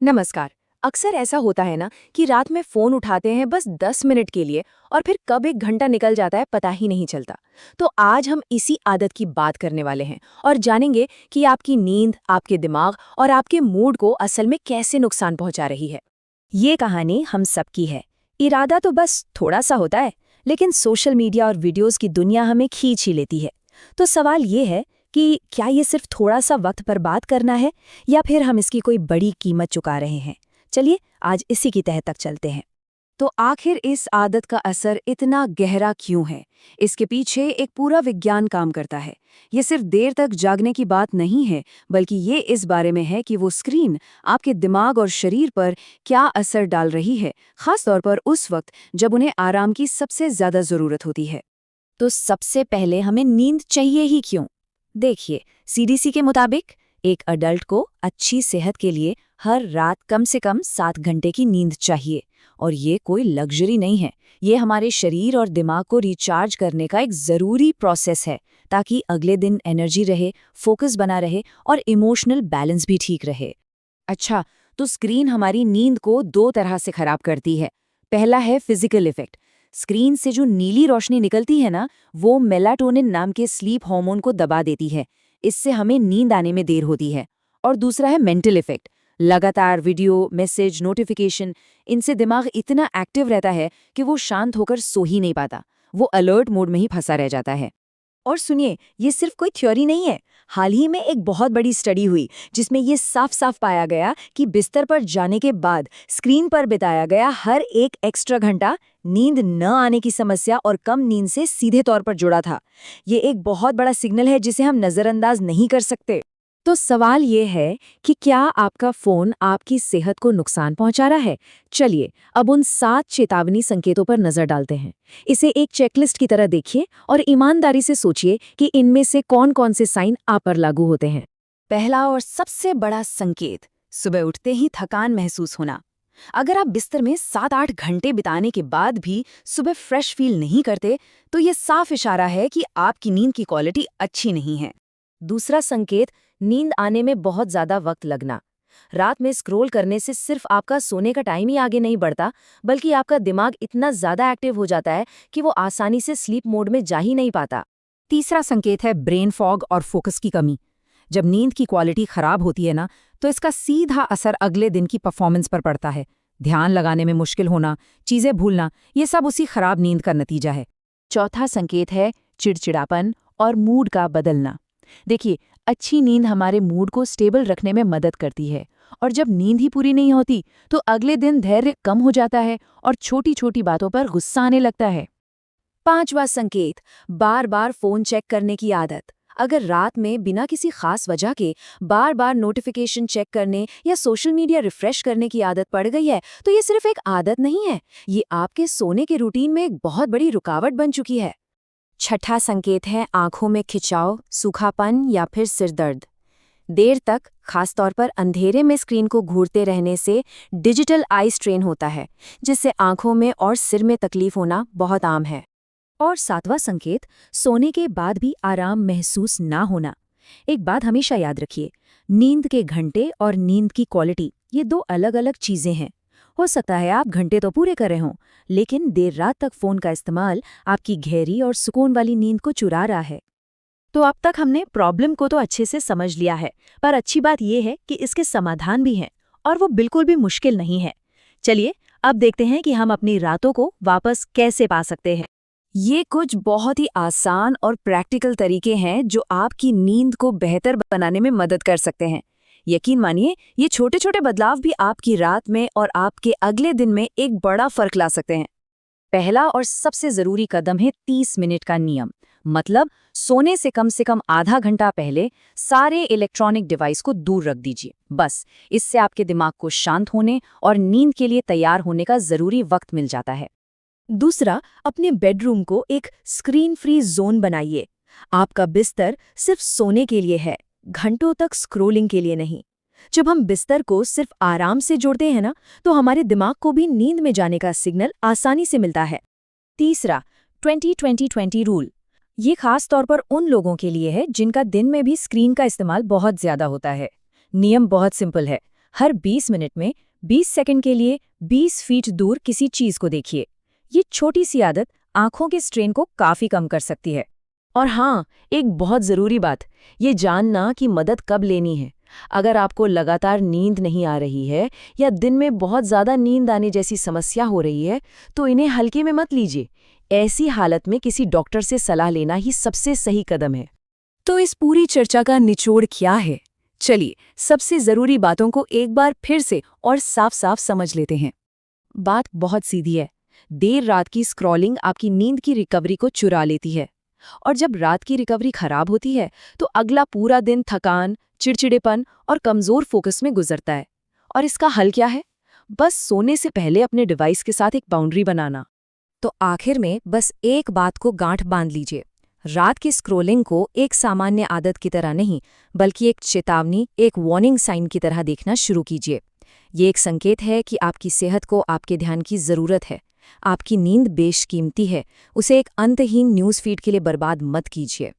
नमस्कार। अक्सर ऐसा होता है ना कि रात में फोन उठाते हैं बस 10 मिनट के लिए और फिर कब एक घंटा निकल जाता है पता ही नहीं चलता। तो आज हम इसी आदत की बात करने वाले हैं और जानेंगे कि आपकी नींद, आपके दिमाग और आपके मूड को असल में कैसे नुकसान पहुंचा रही है। ये कहानी हम सबकी है। इरादा तो बस थोड़ा सा होता है, लेकिन सोशल मीडिया और वीडियोस की दुनिया हमें खींच ही लेती है। तो सवाल ये है कि क्या ये सिर्फ थोड़ा सा वक्त बर्बाद करना है, या फिर हम इसकी कोई बड़ी कीमत चुका रहे हैं। चलिए आज इसी की तह तक चलते हैं। तो आखिर इस आदत का असर इतना गहरा क्यों है? इसके पीछे एक पूरा विज्ञान काम करता है। ये सिर्फ देर तक जागने की बात नहीं है, बल्कि ये इस बारे में है कि वो स्क्रीन आपके दिमाग और शरीर पर क्या असर डाल रही है, खास तौर पर उस वक्त जब उन्हें आराम की सबसे ज्यादा जरूरत होती है। तो सबसे पहले हमें नींद चाहिए ही क्यों? देखिए, सीडीसी के मुताबिक एक अडल्ट को अच्छी सेहत के लिए हर रात कम से कम 7 घंटे की नींद चाहिए। और ये कोई लग्जरी नहीं है, ये हमारे शरीर और दिमाग को रिचार्ज करने का एक ज़रूरी प्रोसेस है, ताकि अगले दिन एनर्जी रहे, फोकस बना रहे और इमोशनल बैलेंस भी ठीक रहे। अच्छा, तो स्क्रीन हमारी नींद को दो तरह से खराब करती है। पहला है फिजिकल इफेक्ट। स्क्रीन से जो नीली रोशनी निकलती है ना, वो मेलाटोनिन नाम के स्लीप हार्मोन को दबा देती है। इससे हमें नींद आने में देर होती है। और दूसरा है मेंटल इफेक्ट। लगातार वीडियो, मैसेज, नोटिफिकेशन, इनसे दिमाग इतना एक्टिव रहता है कि वो शांत होकर सो ही नहीं पाता। वो अलर्ट मोड में ही फंसा रह जाता है। और सुनिए, ये सिर्फ कोई थ्योरी नहीं है। हाल ही में एक बहुत बड़ी स्टडी हुई जिसमें ये साफ साफ पाया गया कि बिस्तर पर जाने के बाद स्क्रीन पर बिताया गया हर एक एक्स्ट्रा घंटा नींद न आने की समस्या और कम नींद से सीधे तौर पर जुड़ा था। ये एक बहुत बड़ा सिग्नल है जिसे हम नज़रअंदाज नहीं कर सकते। तो सवाल ये है कि क्या आपका फोन आपकी सेहत को नुकसान पहुंचा रहा है? चलिए अब उन 7 चेतावनी संकेतों पर नजर डालते हैं। इसे एक चेकलिस्ट की तरह देखिए और ईमानदारी से सोचिए कि इनमें से कौन-कौन से साइन आप पर लागू होते हैं। पहला और सबसे बड़ा संकेत, सुबह उठते ही थकान महसूस होना। अगर आप बिस्तर में 7-8 घंटे बिताने के बाद भी सुबह फ्रेश फील नहीं करते, तो ये साफ इशारा है कि आपकी नींद की क्वालिटी अच्छी नहीं है। दूसरा संकेत, नींद आने में बहुत ज्यादा वक्त लगना। रात में स्क्रॉल करने से सिर्फ आपका सोने का टाइम ही आगे नहीं बढ़ता, बल्कि आपका दिमाग इतना ज्यादा एक्टिव हो जाता है कि वो आसानी से स्लीप मोड में जा ही नहीं पाता। तीसरा संकेत है ब्रेन फॉग और फोकस की कमी। जब नींद की क्वालिटी खराब होती है ना, तो इसका सीधा असर अगले दिन की परफॉर्मेंस पर पड़ता है। ध्यान लगाने में मुश्किल होना, चीजें भूलना, ये सब उसी खराब नींद का नतीजा है। चौथा संकेत है चिड़चिड़ापन और मूड का बदलना। देखिए, अच्छी नींद हमारे मूड को स्टेबल रखने में मदद करती है, और जब नींद ही पूरी नहीं होती तो अगले दिन धैर्य कम हो जाता है और छोटी छोटी बातों पर गुस्सा आने लगता है। पांचवा संकेत, बार बार फोन चेक करने की आदत। अगर रात में बिना किसी खास वजह के बार बार नोटिफिकेशन चेक करने या सोशल मीडिया रिफ्रेश करने की आदत पड़ गई है, तो ये सिर्फ एक आदत नहीं है, ये आपके सोने के रूटीन में एक बहुत बड़ी रुकावट बन चुकी है। छठा संकेत है आंखों में खिंचाव, सूखापन या फिर सिरदर्द। देर तक, खासतौर पर अंधेरे में स्क्रीन को घूरते रहने से डिजिटल आई स्ट्रेन होता है, जिससे आंखों में और सिर में तकलीफ होना बहुत आम है। और सातवां संकेत, सोने के बाद भी आराम महसूस ना होना। एक बात हमेशा याद रखिए, नींद के घंटे और नींद की क्वालिटी ये दो अलग अलग चीजें हैं। हो सकता है आप घंटे तो पूरे कर रहे हों, लेकिन देर रात तक फोन का इस्तेमाल आपकी गहरी और सुकून वाली नींद को चुरा रहा है। तो अब तक हमने प्रॉब्लम को तो अच्छे से समझ लिया है, पर अच्छी बात यह है कि इसके समाधान भी हैं, और वो बिल्कुल भी मुश्किल नहीं है। चलिए अब देखते हैं कि हम अपनी रातों को वापस कैसे पा सकते हैं। ये कुछ बहुत ही आसान और प्रैक्टिकल तरीके हैं जो आपकी नींद को बेहतर बनाने में मदद कर सकते हैं। यकीन मानिए, ये छोटे छोटे बदलाव भी आपकी रात में और आपके अगले दिन में एक बड़ा फर्क ला सकते हैं। पहला और सबसे जरूरी कदम है 30 मिनट का नियम। मतलब सोने से कम आधा घंटा पहले सारे इलेक्ट्रॉनिक डिवाइस को दूर रख दीजिए। बस इससे आपके दिमाग को शांत होने और नींद के लिए तैयार होने का जरूरी वक्त मिल जाता है। दूसरा, अपने बेडरूम को एक स्क्रीन फ्री जोन बनाइए। आपका बिस्तर सिर्फ सोने के लिए है, घंटों तक स्क्रोलिंग के लिए नहीं। जब हम बिस्तर को सिर्फ आराम से जोड़ते हैं ना, तो हमारे दिमाग को भी नींद में जाने का सिग्नल आसानी से मिलता है। तीसरा, 20-20-20 रूल। ये खास तौर पर उन लोगों के लिए है जिनका दिन में भी स्क्रीन का इस्तेमाल बहुत ज्यादा होता है। नियम बहुत सिंपल है। हर 20 मिनट में 20 सेकंड के लिए 20 फीट दूर किसी चीज को देखिए। ये छोटी सी आदत आंखों के स्ट्रेन को काफी कम कर सकती है। और हाँ, एक बहुत जरूरी बात, ये जानना कि मदद कब लेनी है। अगर आपको लगातार नींद नहीं आ रही है या दिन में बहुत ज्यादा नींद आने जैसी समस्या हो रही है, तो इन्हें हल्के में मत लीजिए। ऐसी हालत में किसी डॉक्टर से सलाह लेना ही सबसे सही कदम है। तो इस पूरी चर्चा का निचोड़ क्या है? चलिए, सबसे जरूरी बातों को एक बार फिर से और साफ साफ समझ लेते हैं। बात बहुत सीधी है। देर रात की स्क्रॉलिंग आपकी नींद की रिकवरी को चुरा लेती है, और जब रात की रिकवरी खराब होती है तो अगला पूरा दिन थकान, चिड़चिड़ेपन और कमजोर फोकस में गुजरता है। और इसका हल क्या है? बस सोने से पहले अपने डिवाइस के साथ एक बाउंड्री बनाना। तो आखिर में बस एक बात को गांठ बांध लीजिए। रात की स्क्रोलिंग को एक सामान्य आदत की तरह नहीं, बल्कि एक चेतावनी, एक वार्निंग साइन की तरह देखना शुरू कीजिए। ये एक संकेत है कि आपकी सेहत को आपके ध्यान की ज़रूरत है। आपकी नींद बेशकीमती है, उसे एक अंतहीन न्यूज़ फीड के लिए बर्बाद मत कीजिए।